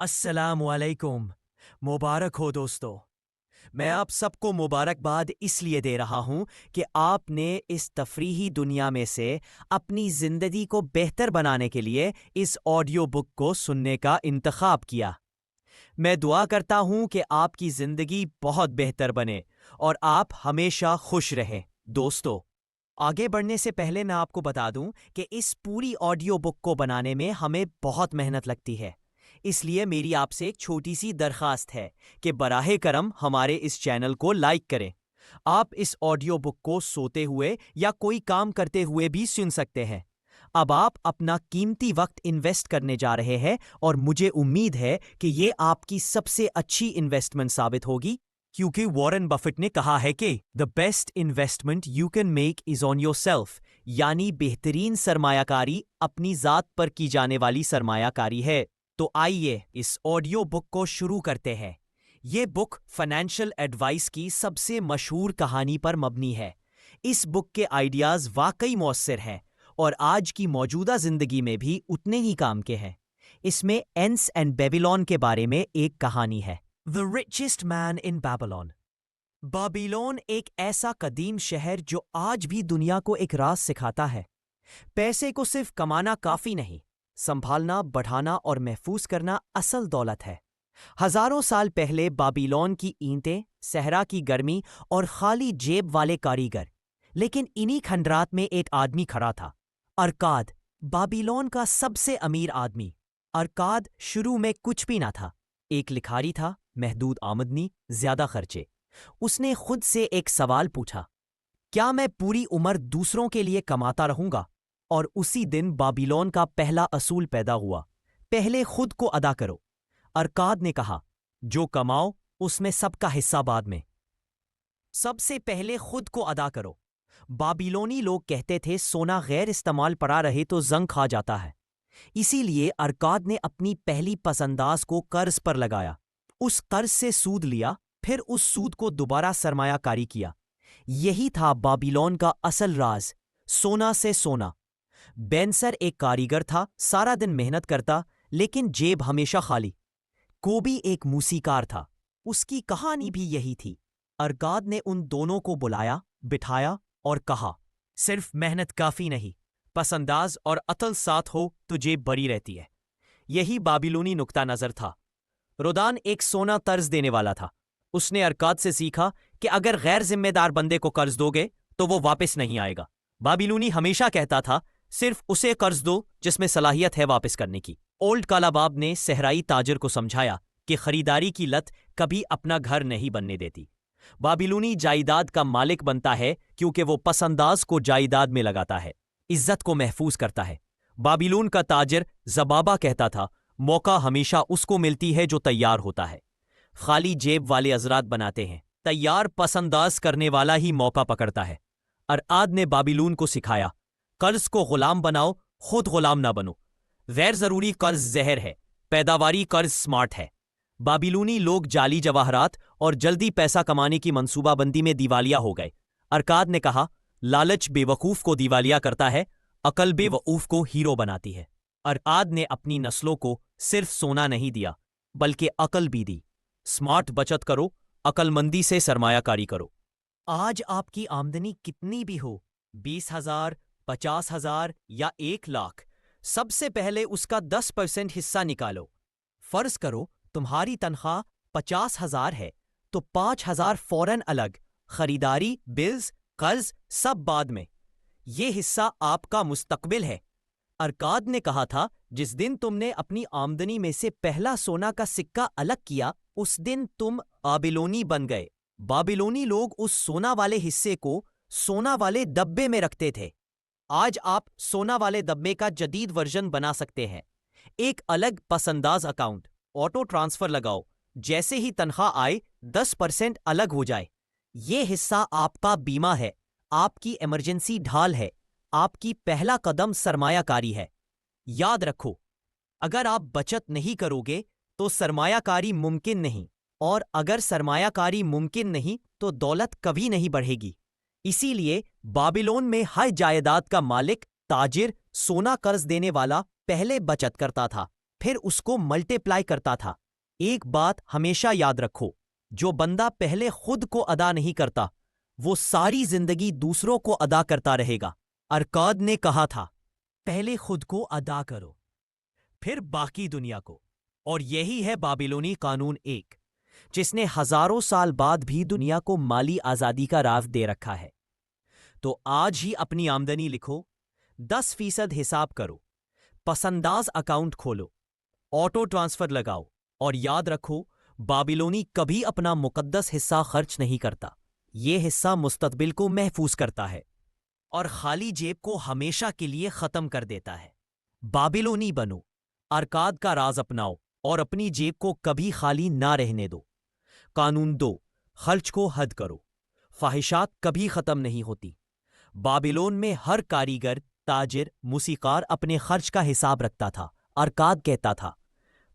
السلام علیکم۔ مبارک ہو دوستو۔ میں آپ سب کو مبارکباد اس لیے دے رہا ہوں کہ آپ نے اس تفریحی دنیا میں سے اپنی زندگی کو بہتر بنانے کے لیے اس آڈیو بک کو سننے کا انتخاب کیا۔ میں دعا کرتا ہوں کہ آپ کی زندگی بہت بہتر بنے اور آپ ہمیشہ خوش رہیں۔ دوستو، آگے بڑھنے سے پہلے میں آپ کو بتا دوں کہ اس پوری آڈیو بک کو بنانے میں ہمیں بہت محنت لگتی ہے۔ اس لیے میری آپ سے ایک چھوٹی سی درخواست ہے کہ براہ کرم ہمارے اس چینل کو لائک کریں۔ آپ اس آڈیو بک کو سوتے ہوئے یا کوئی کام کرتے ہوئے بھی سن سکتے ہیں۔ اب آپ اپنا قیمتی وقت انویسٹ کرنے جا رہے ہیں اور مجھے امید ہے کہ یہ آپ کی سب سے اچھی انویسٹمنٹ ثابت ہوگی، کیونکہ وارن بفٹ نے کہا ہے کہ the best investment you can make is on yourself، یعنی بہترین سرمایہ کاری اپنی ذات پر کی جانے والی سرمایہ کاری ہے۔ تو آئیے اس آڈیو بک کو شروع کرتے ہیں۔ یہ بک فائنینشل ایڈوائس کی سب سے مشہور کہانی پر مبنی ہے۔ اس بک کے آئیڈیاز واقعی مؤثر ہیں اور آج کی موجودہ زندگی میں بھی اتنے ہی کام کے ہیں۔ اس میں اینس اینڈ بیبیلون کے بارے میں ایک کہانی ہے۔ The richest man in Babylon۔ بابیلون ایک ایسا قدیم شہر جو آج بھی دنیا کو ایک راز سکھاتا ہے۔ پیسے کو صرف کمانا کافی نہیں، سنبھالنا، بڑھانا اور محفوظ کرنا اصل دولت ہے۔ ہزاروں سال پہلے بابیلون کی اینٹیں، صحرا کی گرمی اور خالی جیب والے کاریگر، لیکن انہی کھنڈرات میں ایک آدمی کھڑا تھا، ارکاد، بابیلون کا سب سے امیر آدمی۔ ارکاد شروع میں کچھ بھی نہ تھا، ایک لکھاری تھا، محدود آمدنی، زیادہ خرچے۔ اس نے خود سے ایک سوال پوچھا، کیا میں پوری عمر دوسروں کے لیے کماتا رہوں گا؟ اور اسی دن بابیلون کا پہلا اصول پیدا ہوا، پہلے خود کو ادا کرو۔ ارکاد نے کہا، جو کماؤ اس میں سب کا حصہ بعد میں، سب سے پہلے خود کو ادا کرو۔ بابیلونی لوگ کہتے تھے سونا غیر استعمال پڑا رہے تو زنگ کھا جاتا ہے، اسی لیے ارکاد نے اپنی پہلی پسنداز کو قرض پر لگایا، اس قرض سے سود لیا، پھر اس سود کو دوبارہ سرمایہ کاری کیا۔ یہی تھا بابیلون کا اصل راز، سونا سے سونا۔ بینسر ایک کاریگر تھا، سارا دن محنت کرتا لیکن جیب ہمیشہ خالی۔ کوبی ایک موسیقار تھا، اس کی کہانی بھی یہی تھی۔ ارکاد نے ان دونوں کو بلایا، بٹھایا اور کہا، صرف محنت کافی نہیں، پسنداز اور عطل ساتھ ہو تو جیب بڑی رہتی ہے۔ یہی بابیلونی نقطہ نظر تھا۔ رودان ایک سونا قرض دینے والا تھا۔ اس نے ارکاد سے سیکھا کہ اگر غیر ذمہ دار بندے کو قرض دو گے تو وہ واپس نہیں آئے گا۔ بابیلونی ہمیشہ کہتا تھا، صرف اسے قرض دو جس میں صلاحیت ہے واپس کرنے کی۔ اولڈ کالاباب نے صحرائی تاجر کو سمجھایا کہ خریداری کی لت کبھی اپنا گھر نہیں بننے دیتی۔ بابیلونی جائیداد کا مالک بنتا ہے کیونکہ وہ پسنداز کو جائیداد میں لگاتا ہے، عزت کو محفوظ کرتا ہے۔ بابیلون کا تاجر زبابا کہتا تھا، موقع ہمیشہ اس کو ملتی ہے جو تیار ہوتا ہے۔ خالی جیب والے حضرات بناتے ہیں، تیار پسنداز کرنے والا ہی موقع پکڑتا ہے۔ ارعاد نے بابیلون کو سکھایا، قرض کو غلام بناؤ، خود غلام نہ بنو۔ غیر ضروری قرض زہر ہے، پیداواری قرض سمارٹ ہے۔ بابیلونی لوگ جعلی جواہرات اور جلدی پیسہ کمانے کی منصوبہ بندی میں دیوالیہ ہو گئے۔ ارکاد نے کہا، لالچ بے وقوف کو دیوالیہ کرتا ہے، عقل بے وقوف کو ہیرو بناتی ہے۔ ارعاد نے اپنی نسلوں کو صرف سونا نہیں دیا بلکہ عقل بھی دی۔ سمارٹ بچت کرو، عقل مندی سے سرمایہ کاری کرو۔ آج آپ کی آمدنی کتنی بھی ہو، 20,000، 50,000 یا 1,00,000، سب سے پہلے اس کا 10% حصہ نکالو۔ فرض کرو تمہاری تنخواہ 50,000 ہے تو 5,000 فوراً الگ، خریداری، بلز، قرض سب بعد میں۔ یہ حصہ آپ کا مستقبل ہے۔ ارکاد نے کہا تھا، جس دن تم نے اپنی آمدنی میں سے پہلا سونا کا سکہ الگ کیا اس دن تم بابیلونی بن گئے۔ بابیلونی لوگ اس سونا والے حصے کو سونا والے ڈبے میں رکھتے تھے۔ آج آپ سونا والے ڈبے کا جدید ورژن بنا سکتے ہیں۔ ایک الگ پسنداز اکاؤنٹ، آٹو ٹرانسفر لگاؤ، جیسے ہی تنخواہ آئے 10% الگ ہو جائے۔ یہ حصہ آپ کا بیمہ ہے، آپ کی ایمرجنسی ڈھال ہے، آپ کی پہلا قدم سرمایہ کاری ہے۔ یاد رکھو، اگر آپ بچت نہیں کرو گے تو سرمایہ کاری ممکن نہیں، اور اگر سرمایہ کاری ممکن نہیں تو دولت کبھی نہیں بڑھے گی۔ اسی لیے بابیلون میں ہر جائیداد کا مالک، تاجر، سونا قرض دینے والا پہلے بچت کرتا تھا، پھر اس کو ملٹیپلائی کرتا تھا۔ ایک بات ہمیشہ یاد رکھو، جو بندہ پہلے خود کو ادا نہیں کرتا وہ ساری زندگی دوسروں کو ادا کرتا رہے گا۔ ارکاد نے کہا تھا، پہلے خود کو ادا کرو پھر باقی دنیا کو۔ اور یہی ہے بابلونی قانون ایک، جس نے ہزاروں سال بعد بھی دنیا کو مالی آزادی کا راز دے رکھا ہے۔ تو آج ہی اپنی آمدنی لکھو، 10% حساب کرو، پسنداز اکاؤنٹ کھولو، آٹو ٹرانسفر لگاؤ، اور یاد رکھو بابلونی کبھی اپنا مقدس حصہ خرچ نہیں کرتا۔ یہ حصہ مستقبل کو محفوظ کرتا ہے اور خالی جیب کو ہمیشہ کے لیے ختم کر دیتا ہے۔ بابلونی بنو، ارکاد کا راز اپناؤ اور اپنی جیب کو کبھی خالی نہ رہنے دو۔ قانون 2، خرچ کو حد کرو۔ فحشات کبھی ختم نہیں ہوتی۔ بابلون میں ہر کاریگر، تاجر، موسیقار اپنے خرچ کا حساب رکھتا تھا۔ ارکاد کہتا تھا،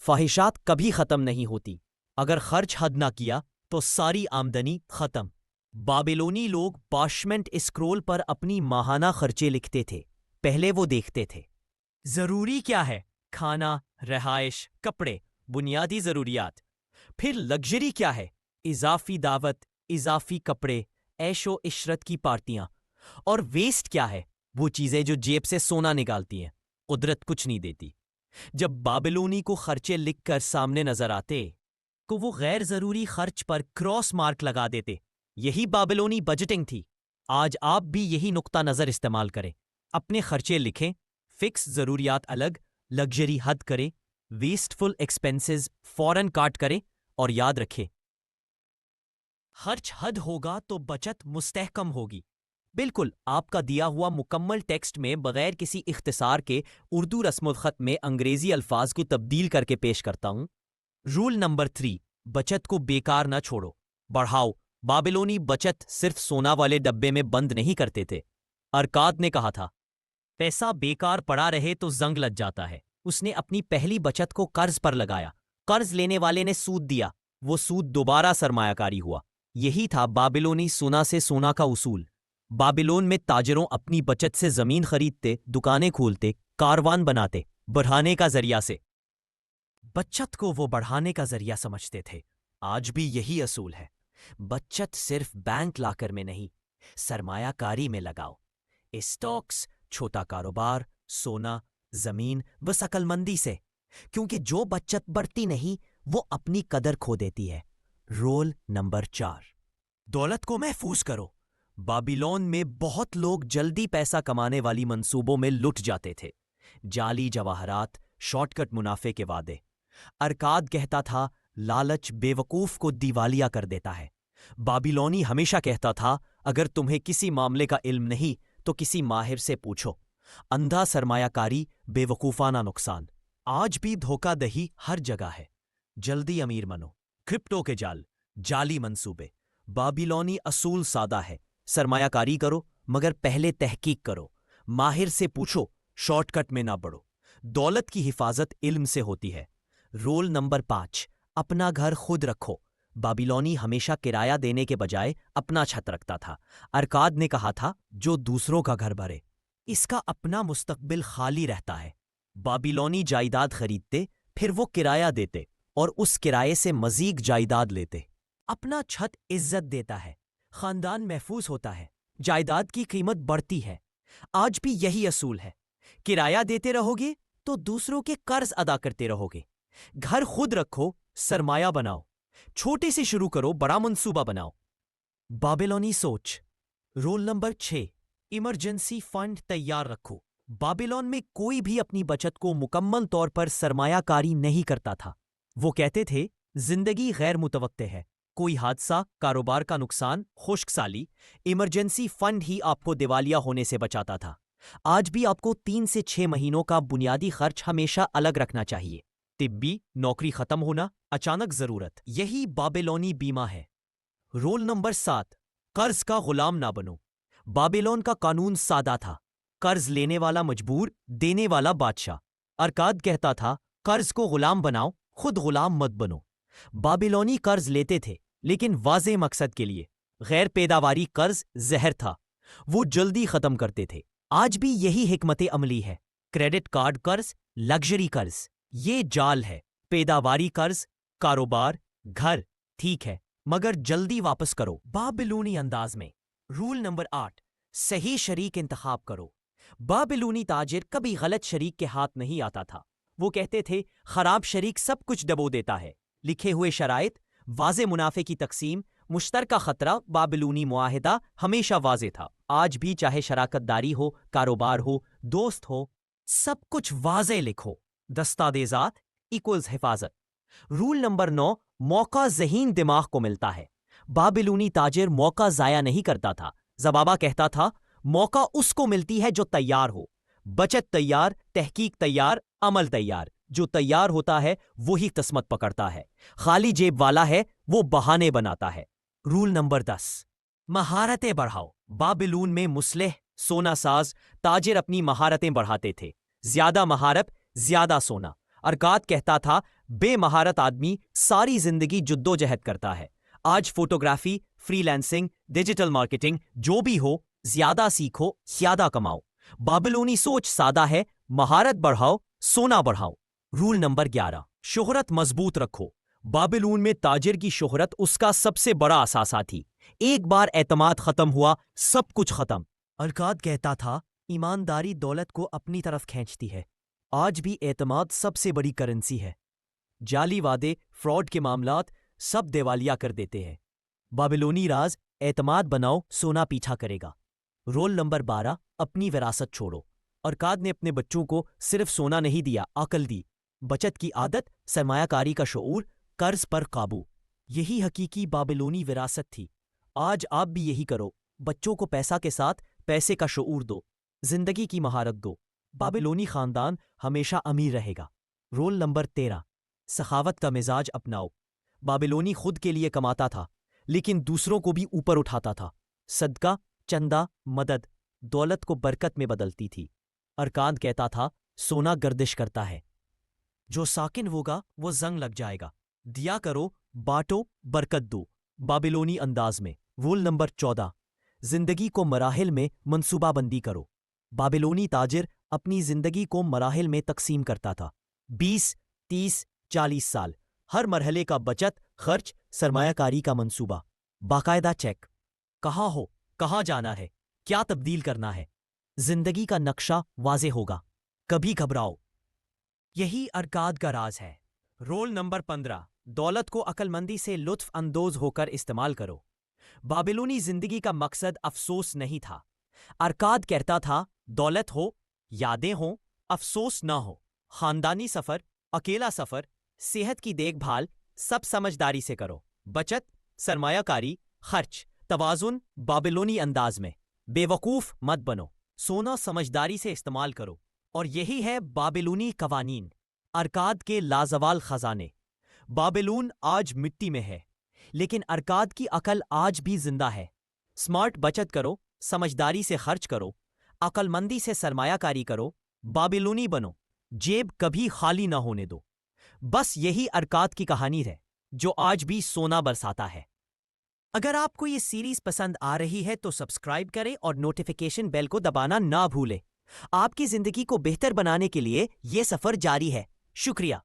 فحشات کبھی ختم نہیں ہوتی، اگر خرچ حد نہ کیا تو ساری آمدنی ختم۔ بابلونی لوگ پارشمنٹ اسکرول پر اپنی ماہانہ خرچے لکھتے تھے۔ پہلے وہ دیکھتے تھے ضروری کیا ہے، کھانا، رہائش، کپڑے، بنیادی ضروریات۔ پھر لگژری کیا ہے، اضافی دعوت، اضافی کپڑے، عیش و عشرت کی پارٹیاں۔ اور ویسٹ کیا ہے، وہ چیزیں جو جیب سے سونا نکالتی ہیں۔ قدرت کچھ نہیں دیتی۔ جب بابلونی کو خرچے لکھ کر سامنے نظر آتے تو وہ غیر ضروری خرچ پر کراس مارک لگا دیتے۔ یہی بابلونی بجٹنگ تھی۔ آج آپ بھی یہی نقطہ نظر استعمال کریں، اپنے خرچے لکھیں، فکس ضروریات الگ، لگژری حد کریں، ویسٹفل ایکسپنسز فوراً کاٹ کریں، اور یاد رکھیں خرچ حد ہوگا تو بچت مستحکم ہوگی۔ بالکل آپ کا دیا ہوا مکمل ٹیکسٹ میں بغیر کسی اختصار کے اردو رسم الخط میں انگریزی الفاظ کو تبدیل کر کے پیش کرتا ہوں۔ رول نمبر 3، بچت کو بیکار نہ چھوڑو، بڑھاؤ۔ بابلونی بچت صرف سونا والے ڈبے میں بند نہیں کرتے تھے۔ ارکاد نے کہا تھا، پیسہ بیکار پڑا رہے تو زنگ لگ جاتا ہے۔ اس نے اپنی پہلی بچت کو قرض پر لگایا، قرض لینے والے نے سود دیا، وہ سود دوبارہ سرمایہ کاری ہوا۔ یہی تھا بابلونی سونا سے سونا کا اصول۔ بابلون میں تاجروں اپنی بچت سے زمین خریدتے، دکانیں کھولتے، کاروان بناتے، بڑھانے کا ذریعہ سے۔ بچت کو وہ بڑھانے کا ذریعہ سمجھتے تھے۔ آج بھی یہی اصول ہے، بچت صرف بینک لاکر میں نہیں، سرمایہ کاری میں لگاؤ۔ اسٹاکس، چھوٹا کاروبار، سونا، زمین، بس عقل مندی سے، کیونکہ جو بچت بڑھتی نہیں وہ اپنی قدر کھو دیتی ہے۔ رول نمبر 4، دولت کو محفوظ کرو۔ بابلون میں بہت لوگ جلدی پیسہ کمانے والی منصوبوں میں لٹ جاتے تھے، جعلی جواہرات، شارٹ کٹ منافع کے وعدے۔ ارکاد کہتا تھا، لالچ بے وقوف کو دیوالیہ کر دیتا ہے۔ بابلونی ہمیشہ کہتا تھا، اگر تمہیں کسی معاملے کا علم نہیں تو کسی ماہر سے پوچھو۔ اندھا سرمایہ کاری، بے وقوفانہ نقصان۔ آج بھی دھوکہ دہی ہر جگہ ہے۔ جلدی امیر بنو، کرپٹو کے جال، جعلی منصوبے۔ بابلونی اصول سادہ ہے، سرمایہ کاری کرو مگر پہلے تحقیق کرو، ماہر سے پوچھو، شارٹ کٹ میں نہ بڑھو۔ دولت کی حفاظت علم سے ہوتی ہے۔ رول نمبر 5، اپنا گھر خود رکھو۔ بابلونی ہمیشہ کرایہ دینے کے بجائے اپنا چھت رکھتا تھا۔ ارکاد نے کہا تھا، جو دوسروں کا گھر بھرے اس کا اپنا مستقبل خالی رہتا ہے۔ بابلونی جائیداد خریدتے، پھر وہ کرایہ دیتے اور اس کرائے سے مزید جائیداد لیتے۔ اپنا چھت عزت دیتا ہے، خاندان محفوظ ہوتا ہے، جائیداد کی قیمت بڑھتی ہے۔ آج بھی یہی اصول ہے، کرایہ دیتے رہو گے تو دوسروں کے قرض ادا کرتے رہو گے۔ گھر خود رکھو، سرمایہ بناؤ، چھوٹے سے شروع کرو، بڑا منصوبہ بناؤ۔ بابلونی سوچ۔ رول نمبر 6، ایمرجنسی فنڈ تیار رکھو۔ بابلون میں کوئی بھی اپنی بچت کو مکمل طور پر سرمایہ کاری نہیں کرتا تھا۔ وہ کہتے تھے، زندگی غیر متوقع ہے، کوئی حادثہ، کاروبار کا نقصان، خشک سالی، ایمرجنسی فنڈ ہی آپ کو دیوالیہ ہونے سے بچاتا تھا۔ آج بھی آپ کو 3 سے 6 مہینوں کا بنیادی خرچ ہمیشہ الگ رکھنا چاہیے۔ طبی، نوکری ختم ہونا، اچانک ضرورت، یہی بابلونی بیمہ ہے۔ رول نمبر 7، قرض کا غلام نہ بنو۔ بابلون کا قانون سادہ تھا، قرض لینے والا مجبور، دینے والا بادشاہ۔ ارکاد کہتا تھا، قرض کو غلام بناؤ، خود غلام مت بنو۔ بابلونی قرض لیتے تھے لیکن واضح مقصد کے لیے۔ غیر پیداواری قرض زہر تھا، وہ جلدی ختم کرتے تھے۔ آج بھی یہی حکمت عملی ہے، کریڈٹ کارڈ قرض، لگژری قرض، یہ جال ہے۔ پیداواری قرض، کاروبار، گھر، ٹھیک ہے، مگر جلدی واپس کرو۔ بابلونی انداز میں۔ رول نمبر 8، صحیح شریک انتخاب کرو۔ بابلونی تاجر کبھی غلط شریک کے ہاتھ نہیں آتا تھا۔ وہ کہتے تھے خراب شریک سب کچھ دبو دیتا ہے۔ لکھے ہوئے شرائط، واضح منافع کی تقسیم، مشترکہ خطرہ، بابلونی معاہدہ ہمیشہ واضح تھا۔ آج بھی چاہے شراکت داری ہو، کاروبار ہو، دوست ہو، سب کچھ واضح لکھو۔ دستاویزات ایکولز حفاظت۔ رول نمبر 9، موقع ذہین دماغ کو ملتا ہے۔ بابلونی تاجر موقع ضائع نہیں کرتا تھا۔ زبابا کہتا تھا موقع اس کو ملتی ہے جو تیار ہو۔ بچت تیار، تحقیق تیار، عمل تیار۔ جو تیار ہوتا ہے وہی قسمت پکڑتا ہے۔ خالی جیب والا ہے وہ بہانے بناتا ہے۔ رول نمبر 10، مہارتیں بڑھاؤ۔ بابلون میں مصلح، سونا ساز تاجر اپنی مہارتیں بڑھاتے تھے۔ زیادہ مہارت، زیادہ سونا۔ ارکاد کہتا تھا بے مہارت آدمی ساری زندگی جدوجہد کرتا ہے۔ آج photography, free lancing, digital marketing, جو بھی ہو، زیادہ سیکھو، زیادہ کماؤ۔ بابلونی سوچ سادہ ہے، مہارت بڑھاؤ، سونا بڑھاؤ۔ رول نمبر 11، شہرت مضبوط رکھو۔ بابلون میں تاجر کی شہرت اس کا سب سے بڑا اثاثہ تھی۔ ایک بار اعتماد ختم ہوا، سب کچھ ختم۔ ارکاد کہتا تھا ایمانداری دولت کو اپنی طرف کھینچتی ہے۔ آج بھی اعتماد سب سے بڑی کرنسی ہے۔ جعلی وعدے، فراڈ کے معاملات سب دیوالیہ کر دیتے ہیں۔ بابلونی راز، اعتماد بناؤ، سونا پیچھا کرے گا۔ رول نمبر 12، اپنی وراثت چھوڑو۔ ارکاد نے اپنے بچوں کو صرف سونا نہیں دیا، عقل دی۔ بچت کی عادت، سرمایہ کاری کا شعور، قرض پر قابو۔ یہی حقیقی بابلونی وراثت تھی۔ آج آپ بھی یہی کرو۔ بچوں کو پیسہ کے ساتھ پیسے کا شعور دو، زندگی کی مہارت دو۔ بابلونی خاندان ہمیشہ امیر رہے گا۔ رول نمبر 13، سخاوت کا مزاج اپناؤ۔ بابلونی خود کے لیے کماتا تھا لیکن دوسروں کو بھی اوپر اٹھاتا تھا۔ صدقہ، چندہ، مدد دولت کو برکت میں بدلتی تھی۔ ارکاد کہتا تھا سونا گردش کرتا ہے، جو ساکن ہوگا وہ زنگ لگ جائے گا۔ دیا کرو، بانٹو، برکت دو۔ بابلونی انداز میں۔ رول نمبر 14، زندگی کو مراحل میں منصوبہ بندی کرو۔ بابلونی تاجر اپنی زندگی کو مراحل میں تقسیم کرتا تھا۔ 20، 30، 40 سال۔ ہر مرحلے کا بچت، خرچ، سرمایہ کاری کا منصوبہ۔ باقاعدہ چیک۔ کہاں ہو، کہاں جانا ہے، کیا تبدیل کرنا ہے۔ زندگی کا نقشہ واضح ہوگا۔ کبھی گھبراؤ۔ یہی ارکاد کا راز ہے۔ رول نمبر 15، دولت کو عقل مندی سے لطف اندوز ہو کر استعمال کرو۔ بابلونی زندگی کا مقصد افسوس نہیں تھا۔ ارکاد کہتا تھا دولت ہو، یادیں ہوں، افسوس نہ ہو۔ خاندانی سفر، اکیلا سفر، صحت کی دیکھ بھال، سب سمجھداری سے کرو۔ بچت، سرمایہ کاری، خرچ، توازن بابلونی انداز میں۔ بے وقوف مت بنو۔ سونا سمجھداری سے استعمال کرو۔ اور یہی ہے بابلونی قوانین، ارکاد کے لازوال خزانے۔ بابلون آج مٹی میں ہے لیکن ارکاد کی عقل آج بھی زندہ ہے۔ سمارٹ بچت کرو، سمجھداری سے خرچ کرو، عقل مندی سے سرمایہ کاری کرو، بابلونی بنو، جیب کبھی خالی نہ ہونے دو۔ بس یہی ارکاد کی کہانی ہے جو آج بھی سونا برساتا ہے۔ اگر آپ کو یہ سیریز پسند آ رہی ہے تو سبسکرائب کریں اور نوٹیفیکیشن بیل کو دبانا نہ بھولیں۔ آپ کی زندگی کو بہتر بنانے کے لیے یہ سفر جاری ہے۔ شکریہ۔